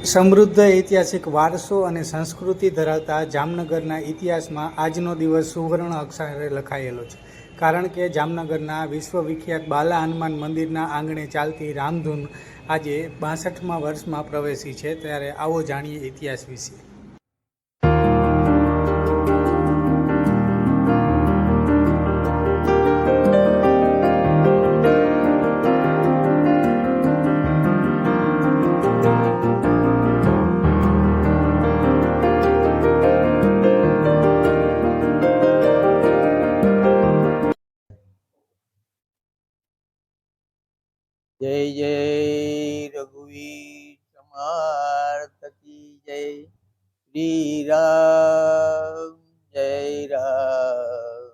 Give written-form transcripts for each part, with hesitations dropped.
સમૃદ્ધ ઐતિહાસિક વારસો અને સંસ્કૃતિ ધરાવતા જામનગરના ઇતિહાસમાં આજનો દિવસ સુવર્ણ અક્ષરે લખાયેલો છે, કારણ કે જામનગરના વિશ્વવિખ્યાત બાલા હનુમાન મંદિરના આંગણે ચાલતી રામધૂન આજે 62મા વર્ષમાં પ્રવેશી છે. ત્યારે આવો જાણીએ ઇતિહાસ વિશે. जय जय रघुवीर समर्थ की जय। श्री राम जय राम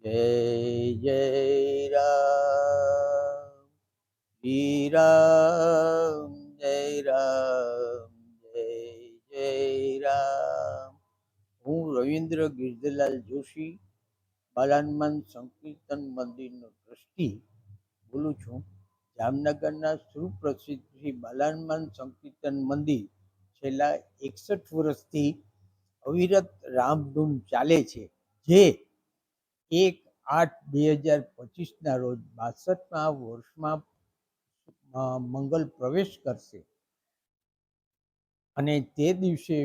जय जय राम। श्री राम जय राम जय जय राम। हूँ रविन्द्र गिरधरलाल जोशी, बालाहनुमान संकीर्तन मंदिरનો ટ્રસ્ટી બોલું છું. જામનગરના સુપ્રસિદ્ધ શ્રી બાલાહનુમાન સંકીર્તન મંદિર છેલ્લા 61 વર્ષથી અવિરત રામધૂન ચાલે છે, જે 1/8/2025ના રોજ 62મા વર્ષમાં મંગલ પ્રવેશ કરશે અને તે દિવસે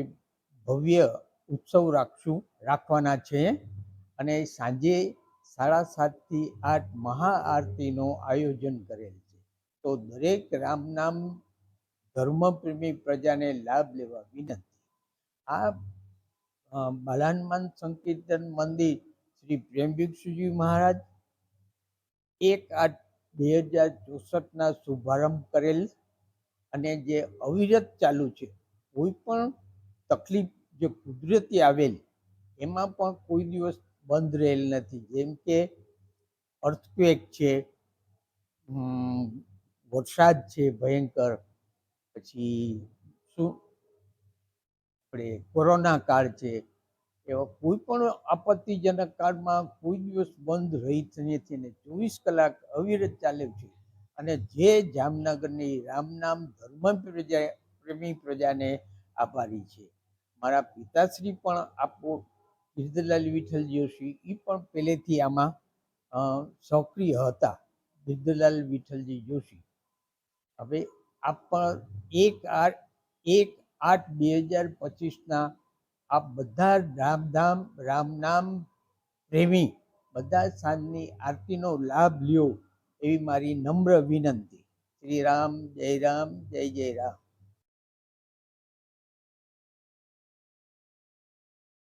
ભવ્ય ઉત્સવ રાખવાના છે અને સાંજે 7:30 થી 8 મહાઆરતીનું આયોજન કરેલ છે. તો દરેક રામનામ ધર્મપ્રેમી પ્રજાને લાભ લેવા વિનંતી. આ બાલાહનુમાન સંકીર્તન મંદિર શ્રી પ્રેમભિક્ષુજી મહારાજ 1/8/2064ના શુભારંભ કરેલ અને જે અવિરત ચાલુ છે. કોઈ પણ તકલીફ જે કુદરતી આવેલ એમાં પણ કોઈ દિવસ બંધ રહેલ નથી. જેમ કે અર્થક્વેક છે, વરસાદ છે ભયંકર, પછી શું આપણે કોરોના કાળ છે, એવા કોઈ પણ આપત્તિજનક કાળમાં કોઈ દિવસ બંધ રહી નથી ને 24 કલાક અવિરત ચાલે છે. અને જે જામનગરની રામનામ ધર્મ પ્રેમી પ્રજાને આભારી છે. મારા પિતાશ્રી પણ આપો ગિરધરલાલ વિઠ્ઠલ જોશી, એ પણ પહેલેથી આમાં સક્રિય હતા. ગિરધરલાલ વિઠ્ઠલજી જોશી હવે આ પણ 1/8/2025ના આ બધા રામનામ પ્રેમી બધા સાંજની આરતીનો લાભ લ્યો એવી મારી નમ્ર વિનંતી. શ્રી રામ જય રામ જય જય રામ.